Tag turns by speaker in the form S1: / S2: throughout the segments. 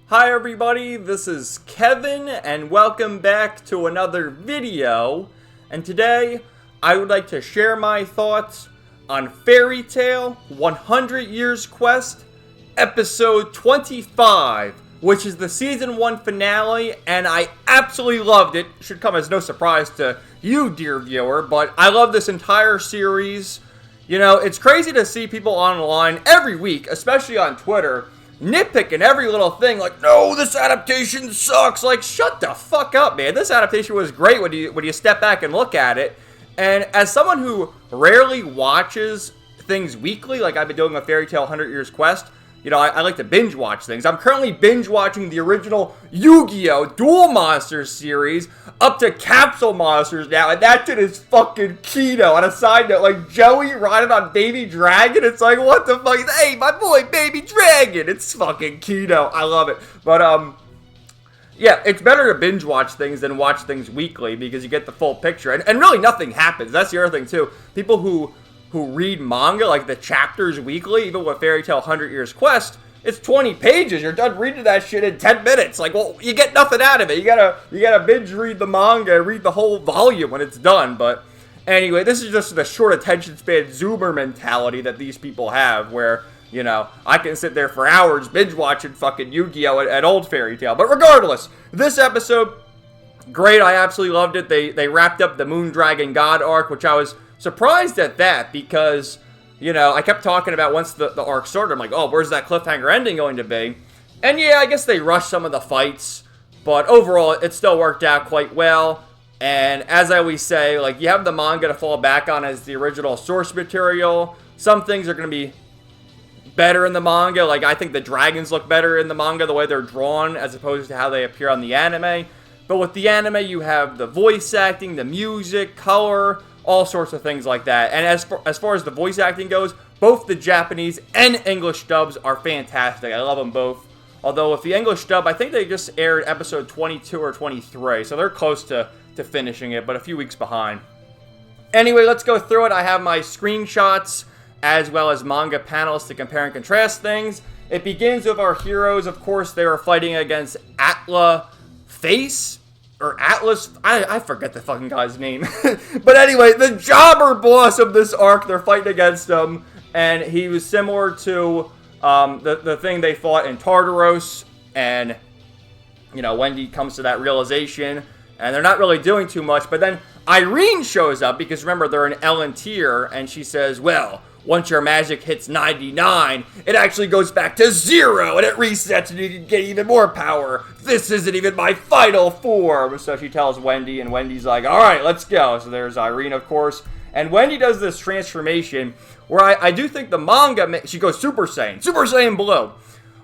S1: Hi everybody, this is Kevin and welcome back to another video. And today I would like to share my thoughts on Fairy Tail 100 Years Quest episode 25, which is the season 1 finale, and I absolutely loved it. Should come as no surprise to you, dear viewer, but I love this entire series. You know, it's crazy to see people online every week, especially on Twitter, nitpicking every little thing, like, no, this adaptation sucks. Like, shut the fuck up, man. This adaptation was great when you step back and look at it. And as someone who rarely watches things weekly, like I've been doing with Fairy Tail 100 Years Quest, you know, I like to binge watch things. I'm currently binge watching the original Yu-Gi-Oh! Duel Monsters series up to Capsule Monsters now, and that shit is fucking keto. On a side note, like Joey riding on Baby Dragon, it's like, what the fuck? Hey, my boy, Baby Dragon! It's fucking keto. I love it. But, yeah, it's better to binge watch things than watch things weekly because you get the full picture. And really nothing happens. That's the other thing, too. People who read manga, like the chapters weekly, even with Fairy Tail 100 Years Quest, it's 20 pages. You're done reading that shit in 10 minutes. Like, well, you get nothing out of it. You gotta binge read the manga and read the whole volume when it's done. But anyway, this is just the short attention span zoomer mentality that these people have, where, you know, I can sit there for hours binge watching fucking Yu-Gi-Oh! and old Fairy Tail. But regardless, this episode, great. I absolutely loved it. They wrapped up the Moon Dragon God arc, which I was surprised at that because, you know, I kept talking about once the arc started, I'm like, oh, where's that cliffhanger ending going to be? And yeah, I guess they rushed some of the fights, but overall, it still worked out quite well. And as I always say, like, you have the manga to fall back on as the original source material. Some things are going to be better in the manga. Like, I think the dragons look better in the manga, the way they're drawn, as opposed to how they appear on the anime. But with the anime, you have the voice acting, the music, color, all sorts of things like that. And as far as the voice acting goes, both the Japanese and English dubs are fantastic. I love them both. Although with the English dub, I think they just aired episode 22 or 23, so they're close to finishing it, but a few weeks behind. Anyway, let's go through it. I have my screenshots as well as manga panels to compare and contrast things. It begins with our heroes. Of course, they are fighting against Atlas, I forget the fucking guy's name. But anyway, the jobber boss of this arc, they're fighting against him, and he was similar to the thing they fought in Tartaros, and, you know, Wendy comes to that realization, and they're not really doing too much, but then Irene shows up, because remember, they're in Ellen tier, and she says, well, once your magic hits 99, it actually goes back to 0, and it resets, and you can get even more power. This isn't even my final form. So she tells Wendy, and Wendy's like, all right, let's go. So there's Irene, of course. And Wendy does this transformation where I do think the manga, she goes Super Saiyan Blue.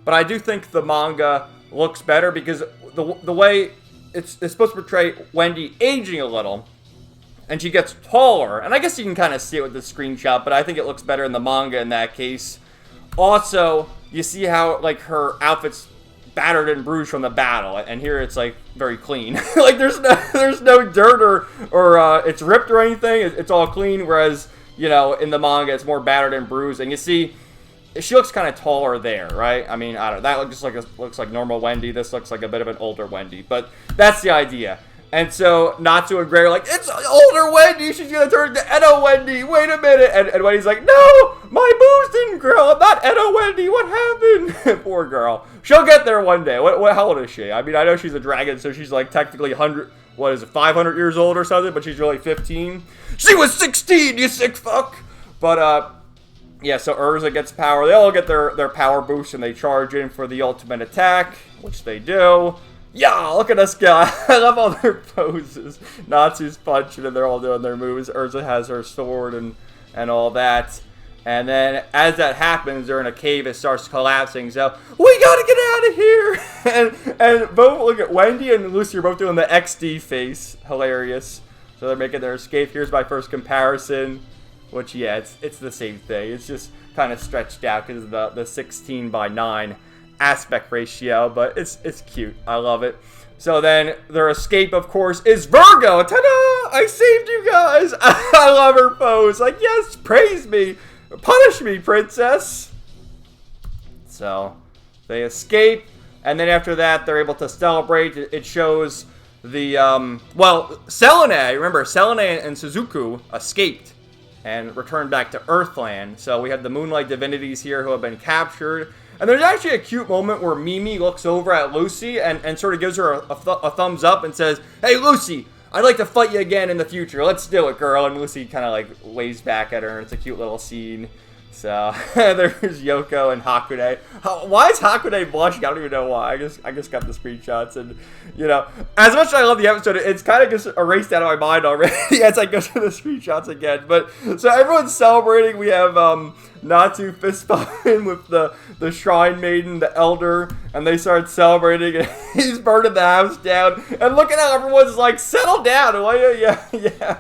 S1: But I do think the manga looks better because the way it's supposed to portray Wendy aging a little, and she gets taller, and I guess you can kind of see it with the screenshot, but I think it looks better in the manga in that case. Also, you see how, like, her outfit's battered and bruised from the battle, and here it's, like, very clean. Like, there's no dirt or it's ripped or anything. It's all clean, whereas, you know, in the manga, it's more battered and bruised, and you see, she looks kind of taller there, right? I mean, I don't know, that looks like normal Wendy. This looks like a bit of an older Wendy, but that's the idea. And so Natsu and Gray are like, it's older Wendy, she's gonna turn into Edo Wendy, wait a minute. And Wendy's like, no, my boobs didn't grow, I'm not Edo Wendy, what happened? Poor girl. She'll get there one day. How old is she? I mean, I know she's a dragon, so she's like technically 500 years old or something, but she's really 15. She was 16, you sick fuck! But, yeah, so Urza gets power. They all get their power boost, and they charge in for the ultimate attack, which they do. Yeah, look at us go. I love all their poses. Natsu's punching and they're all doing their moves. Urza has her sword and all that. And then as that happens, they're in a cave. It starts collapsing. So, we gotta get out of here! and both, look at Wendy and Lucy are both doing the XD face. Hilarious. So they're making their escape. Here's my first comparison. Which, yeah, it's the same thing. It's just kind of stretched out because of the 16:9 aspect ratio, but it's cute. I love it. So then their escape, of course, is Virgo. Ta-da! I saved you guys. I love her pose. Like, yes, praise me. Punish me, princess. So they escape. And then after that, they're able to celebrate. It shows the, Selene, remember, Selene and Suzuku escaped and returned back to Earthland. So we have the Moonlight Divinities here who have been captured. And there's actually a cute moment where Mimi looks over at Lucy and sort of gives her a thumbs up and says, "Hey, Lucy, I'd like to fight you again in the future. Let's do it, girl." And Lucy kind of like waves back at her. It's a cute little scene. So there's Yoko and Hakune. Why is Hakune blushing? I don't even know why. I just got the screenshots, and you know, as much as I love the episode, it's kind of just erased out of my mind already as I go through the screenshots again. But so everyone's celebrating. We have Natsu fist bumping with the Shrine Maiden, the Elder, and they start celebrating. And he's burning the house down. And look at how everyone's like, settle down. Yeah.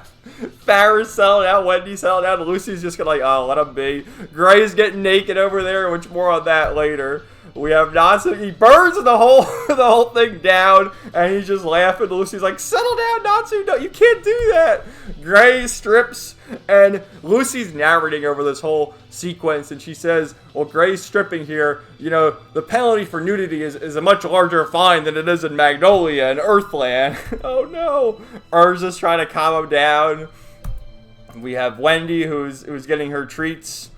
S1: Farrah's selling out, Wendy's selling out, Lucy's just gonna like, oh, let him be. Gray's getting naked over there, which more on that later. We have Natsu, he burns the whole thing down, and he's just laughing. Lucy's like, settle down, Natsu, no, you can't do that. Gray strips, and Lucy's narrating over this whole sequence, and she says, well, Gray's stripping here, you know, the penalty for nudity is a much larger fine than it is in Magnolia and Earthland. Oh no. Urza's trying to calm him down. We have Wendy who's getting her treats.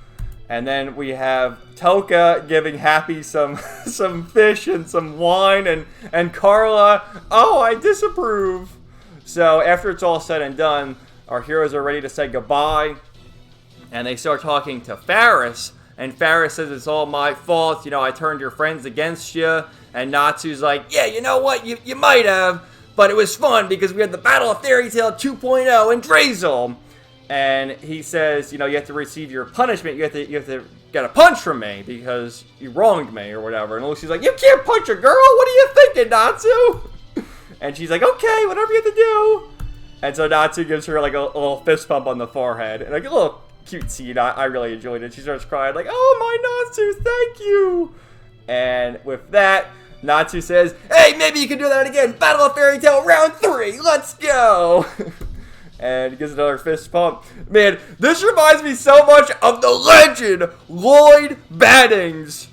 S1: And then we have Toka giving Happy some fish and some wine, and Carla, oh, I disapprove. So after it's all said and done, our heroes are ready to say goodbye, and they start talking to Farrah, and Farrah says it's all my fault, you know, I turned your friends against you, and Natsu's like, yeah, you know what, you might have, but it was fun because we had the Battle of Fairy Tail 2.0 in Drazel. And he says, you know, you have to receive your punishment. You have to get a punch from me because you wronged me or whatever. And Lucy's like, you can't punch a girl. What are you thinking, Natsu? And she's like, okay, whatever you have to do. And so Natsu gives her like a little fist bump on the forehead. And like a little cute scene. I really enjoyed it. She starts crying like, oh, my Natsu, thank you. And with that, Natsu says, hey, maybe you can do that again. Battle of Fairy Tail round 3. Let's go. And he gives another fist pump. Man, this reminds me so much of the legend Lloyd Bannings,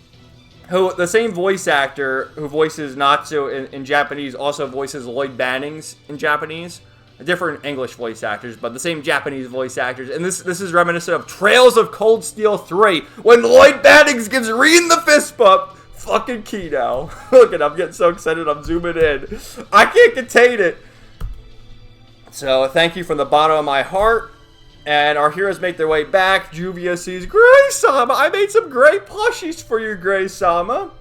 S1: who the same voice actor who voices Natsu in Japanese also voices Lloyd Bannings in Japanese. Different English voice actors, but the same Japanese voice actors. And this is reminiscent of Trails of Cold Steel 3, when Lloyd Bannings gives Reen the fist bump. Fucking Kino. Look at, I'm getting so excited, I'm zooming in. I can't contain it. So, thank you from the bottom of my heart. And our heroes make their way back. Juvia sees, Gray-sama, I made some great plushies for you, Gray-sama.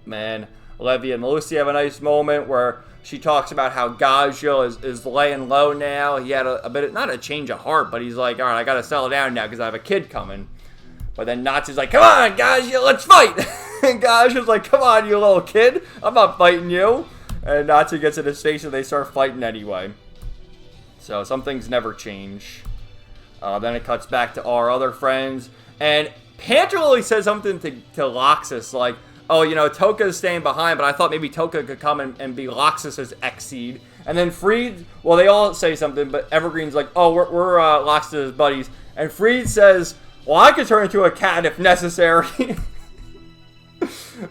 S1: Man, Levy and Lucy have a nice moment where she talks about how Gajil is laying low now. He had a bit of, not a change of heart, but he's like, all right, I got to settle down now because I have a kid coming. But then Natsu's like, come on, Gajil, let's fight. And Gajil's like, come on, you little kid. I'm not fighting you. And Natsu gets in his face and they start fighting anyway. So some things never change. Then it cuts back to our other friends. And Panther Lily says something to Loxus like, oh, you know, Toka's staying behind, but I thought maybe Toka could come and be Loxus's X-Seed. And then Freed, well, they all say something, but Evergreen's like, oh, we're Loxus's buddies. And Freed says, well, I could turn into a cat if necessary.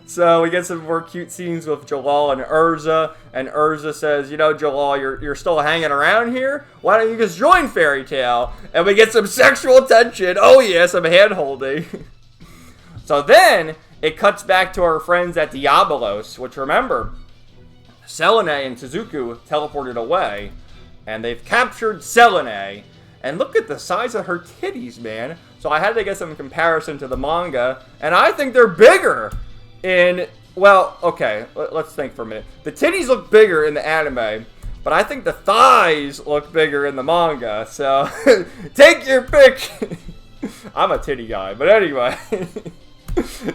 S1: So we get some more cute scenes with Jalal and Urza. And Urza says, you know, Jalal, you're still hanging around here? Why don't you just join Fairy Tail? And we get some sexual tension. Oh, yeah, some hand-holding. So then it cuts back to our friends at Diablos, which, remember, Selene and Suzuku teleported away. And they've captured Selene. And look at the size of her titties, man. So I had to get some comparison to the manga. And I think they're bigger. Well, okay, let's think for a minute. The titties look bigger in the anime, but I think the thighs look bigger in the manga, so take your pick. I'm a titty guy, but anyway.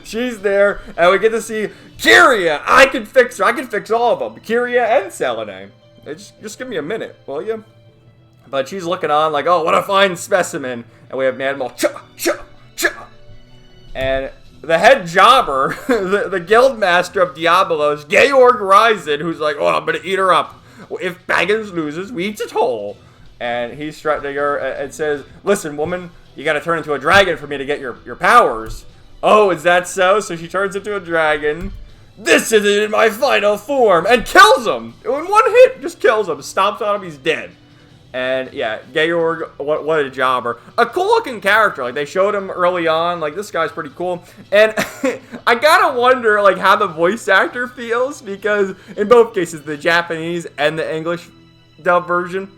S1: She's there, and we get to see Kiria. I can fix her. I can fix all of them. Kiria and Selene. Just give me a minute, will you? But she's looking on like, oh, what a fine specimen. And we have Madmal, cha. And the head jobber, the guild master of Diablos, Georg Ryzen, who's like, oh, I'm going to eat her up. If Baggins loses, we eat it whole. And he's threatening her and says, listen, woman, you got to turn into a dragon for me to get your powers. Oh, is that so? So she turns into a dragon. this isn't in my final form, and kills him. In one hit, just kills him, stomps on him, he's dead. And yeah, Georg, what a jobber. A cool looking character, like they showed him early on, like this guy's pretty cool. And I gotta wonder like how the voice actor feels, because in both cases, the Japanese and the English dub version,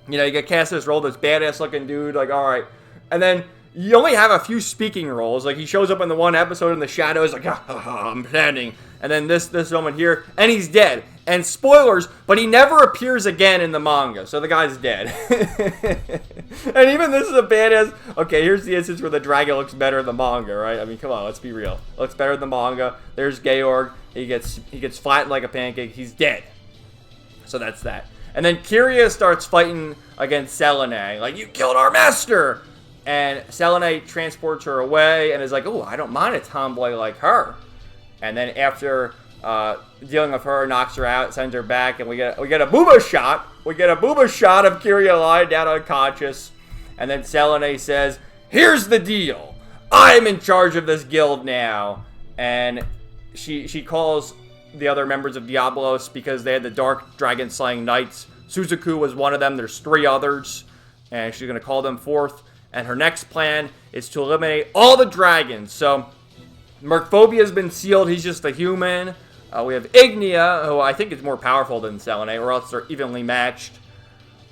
S1: you know, you get cast this role, this badass looking dude, like alright. And then you only have a few speaking roles, like he shows up in the one episode in the shadows, like, I'm planning. And then this moment here, and he's dead. And spoilers, but he never appears again in the manga, so the guy's dead. And even this is a badass. Okay, here's the instance where the dragon looks better in the manga, right? I mean, come on, let's be real. It looks better in the manga. There's Georg. He gets flattened like a pancake. He's dead. So that's that. And then Kiria starts fighting against Selene. Like, you killed our master! And Selene transports her away and is like, oh, I don't mind a tomboy like her. And then after dealing with her, knocks her out, sends her back, and we get a booba shot. We get a booba shot of Kiria lying down unconscious. And then Selene says, here's the deal. I'm in charge of this guild now. And she calls the other members of Diablos because they had the Dark Dragon Slaying Knights. Suzuku was one of them. There's 3 others. And she's going to call them forth. And her next plan is to eliminate all the dragons. So Mercphobia has been sealed. He's just a human. We have Ignia, who I think is more powerful than Selene, or else they're evenly matched.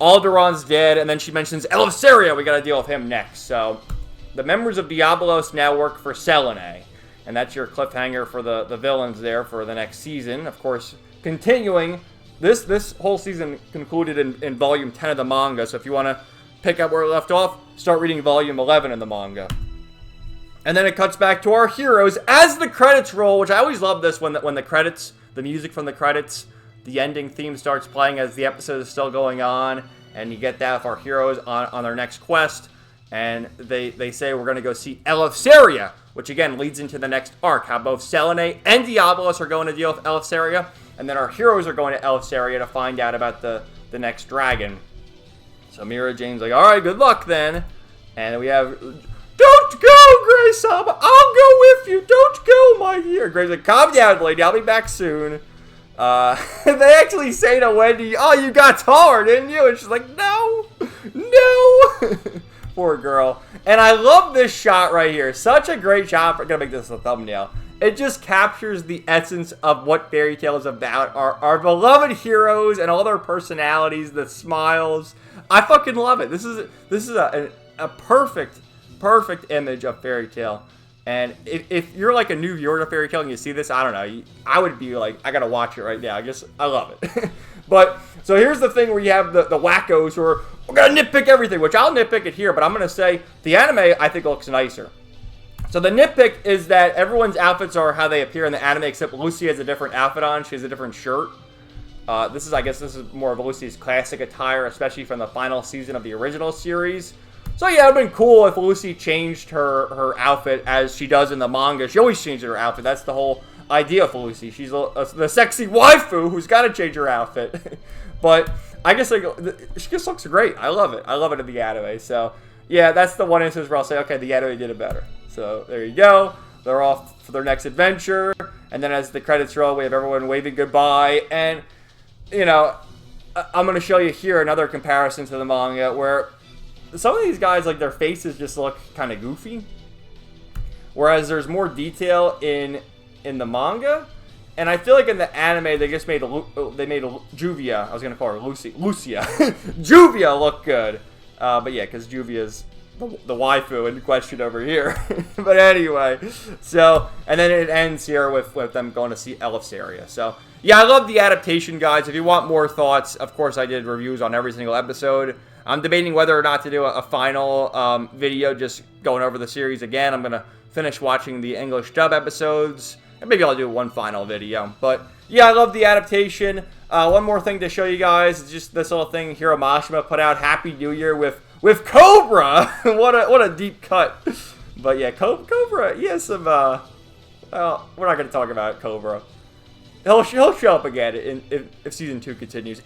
S1: Alderon's dead, and then she mentions Eleftheria. We got to deal with him next. So the members of Diablos now work for Selene. And that's your cliffhanger for the villains there for the next season. Of course, continuing, this whole season concluded in Volume 10 of the manga. So if you want to pick up where it left off, start reading Volume 11 in the manga. And then it cuts back to our heroes as the credits roll, which I always love this when the credits, the music from the credits, the ending theme starts playing as the episode is still going on, and you get that with our heroes on their next quest, and they say we're going to go see Eleftheria, which again leads into the next arc, how both Selene and Diablos are going to deal with Eleftheria, and then our heroes are going to Eleftheria to find out about the next dragon. So Mira Jane's like, alright, good luck then. And we have, don't go, Grace Sama, I'll go with you, don't go, my dear. Grace's like, calm down, lady, I'll be back soon. They actually say to Wendy, oh, you got taller, didn't you? And she's like, no. Poor girl. And I love this shot right here. Such a great shot. I'm going to make this a thumbnail. It just captures the essence of what Fairy Tail is about. Our beloved heroes and all their personalities, the smiles. I fucking love it. This is a perfect image of Fairy Tail. And if you're like a new viewer to Fairy Tail and you see this, I don't know, I would be like, I gotta watch it right now. I love it. But, so here's the thing where you have the wackos who are, we're gonna nitpick everything, which I'll nitpick it here, but I'm gonna say the anime, I think, looks nicer. So the nitpick is that everyone's outfits are how they appear in the anime, except Lucy has a different outfit on. She has a different shirt. I guess this is more of Lucy's classic attire, especially from the final season of the original series. So yeah, it would have been cool if Lucy changed her outfit as she does in the manga. She always changes her outfit. That's the whole idea of Lucy. She's the sexy waifu who's got to change her outfit. But I guess like she just looks great. I love it. I love it in the anime. So yeah, that's the one instance where I'll say, okay, the anime did it better. So there you go. They're off for their next adventure. And then as the credits roll, we have everyone waving goodbye. And, you know, I'm going to show you here another comparison to the manga where some of these guys, like, their faces just look kind of goofy. Whereas there's more detail in the manga. And I feel like in the anime, they just made Juvia, I was going to call her Lucia. Juvia look good. But yeah, because Juvia's the waifu in question over here. But anyway, so, and then it ends here with them going to see Eleftheria. So, yeah, I love the adaptation, guys. If you want more thoughts, of course, I did reviews on every single episode. I'm debating whether or not to do a final video just going over the series again. I'm going to finish watching the English dub episodes, and maybe I'll do one final video. But, yeah, I love the adaptation. One more thing to show you guys is just this little thing Hiro Mashima put out, Happy New Year with Cobra. what a deep cut. But yeah, Cobra, he has some, well, we're not going to talk about Cobra. He'll show up again if Season 2 continues.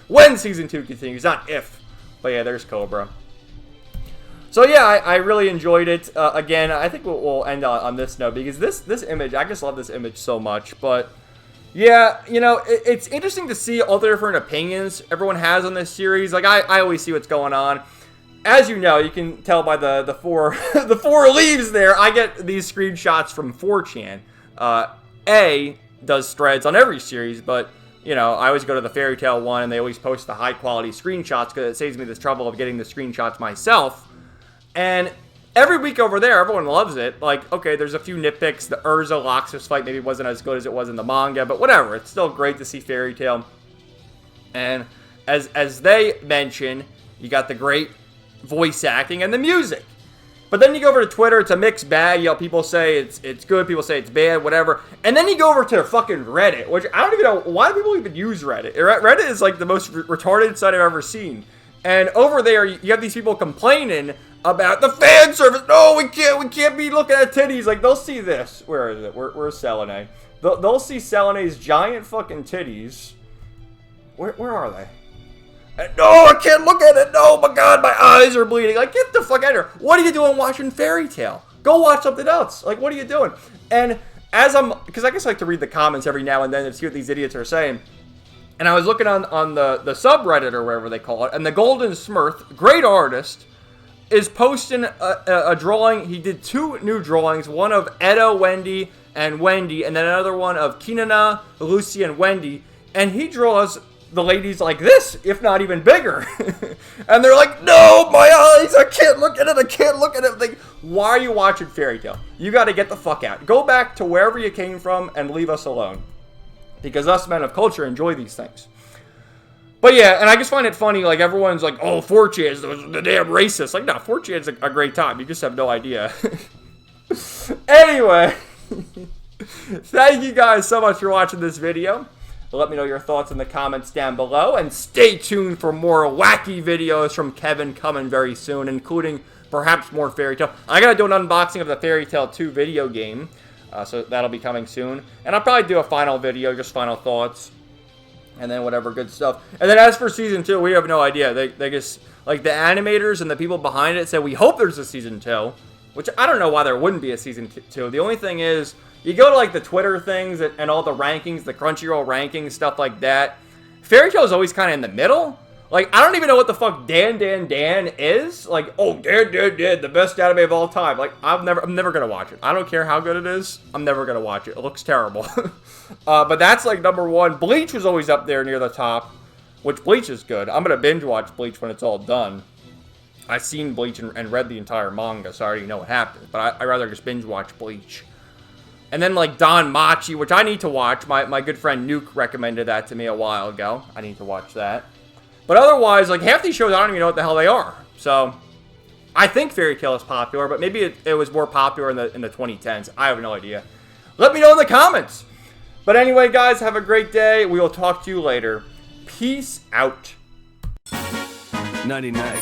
S1: When Season 2 continues, not if. But yeah, there's Cobra. So yeah, I really enjoyed it. Again, I think we'll end on this note, because this image, I just love this image so much. But yeah, you know, it's interesting to see all the different opinions everyone has on this series. Like, I always see what's going on. As you know, you can tell by the four the four leaves there. I get these screenshots from 4chan. A does threads on every series, but you know, I always go to the Fairy Tail one, and they always post the high quality screenshots because it saves me this trouble of getting the screenshots myself. And every week over there, everyone loves it. Like, okay, there's a few nitpicks. The Urza Loxus fight maybe wasn't as good as it was in the manga, but whatever. It's still great to see Fairy Tail. And as they mention, you got the great voice acting and the music. But then you go over to Twitter, it's a mixed bag. You know, people say it's good, people say it's bad, whatever. And then you go over to fucking Reddit, which I don't even know, why do people even use Reddit? Reddit is like the most retarded site I've ever seen. And over there, you have these people complaining about the fan service. No, we can't be looking at titties. Like, they'll see this. Where is it? Where's Selene? They'll see Selene's giant fucking titties. Where are they? No, I can't look at it. No, my God, my eyes are bleeding. Like, get the fuck out of here. What are you doing watching Fairy Tail? Go watch something else. Like, what are you doing? And because I guess I like to read the comments every now and then to see what these idiots are saying. And I was looking on the subreddit or wherever they call it, and the Golden Smurf, great artist, is posting a drawing. He did 2 new drawings, one of Edo, Wendy, and Wendy, and then another one of Kinana, Lucy, and Wendy. And he draws the ladies like this, if not even bigger. And they're like, no, my eyes, I can't look at it, I can't look at it. Like, why are you watching Fairy Tail? You got to get the fuck out. Go back to wherever you came from and leave us alone. Because us men of culture enjoy these things. But yeah, and I just find it funny, like, everyone's like, oh, 4chan is the damn racist. Like, no, 4chan is a great time. You just have no idea. Anyway, thank you guys so much for watching this video. Let me know your thoughts in the comments down below. And stay tuned for more wacky videos from Kevin coming very soon, including perhaps more Fairy Tail. I gotta do an unboxing of the Fairy Tail 2 video game. So that'll be coming soon. And I'll probably do a final video, just final thoughts. And then whatever good stuff. And then as for Season 2, we have no idea. They just, like, the animators and the people behind it said, we hope there's a Season 2. Which I don't know why there wouldn't be a Season 2. The only thing is, you go to, like, the Twitter things and all the rankings, the Crunchyroll rankings, stuff like that. Fairy Tail is always kind of in the middle. Like, I don't even know what the fuck Dan is. Like, oh, Dan, the best anime of all time. Like, I'm never gonna watch it. I don't care how good it is. I'm never gonna watch it. It looks terrible. But that's, like, number 1. Bleach was always up there near the top, which Bleach is good. I'm gonna binge watch Bleach when it's all done. I've seen Bleach and read the entire manga, so I already know what happened. But I'd rather just binge watch Bleach. And then, like, Don Machi, which I need to watch. My good friend Nuke recommended that to me a while ago. I need to watch that. But otherwise, like, half these shows, I don't even know what the hell they are. So, I think Fairy Tail is popular, but maybe it was more popular in the 2010s. I have no idea. Let me know in the comments. But anyway, guys, have a great day. We will talk to you later. Peace out.
S2: 99.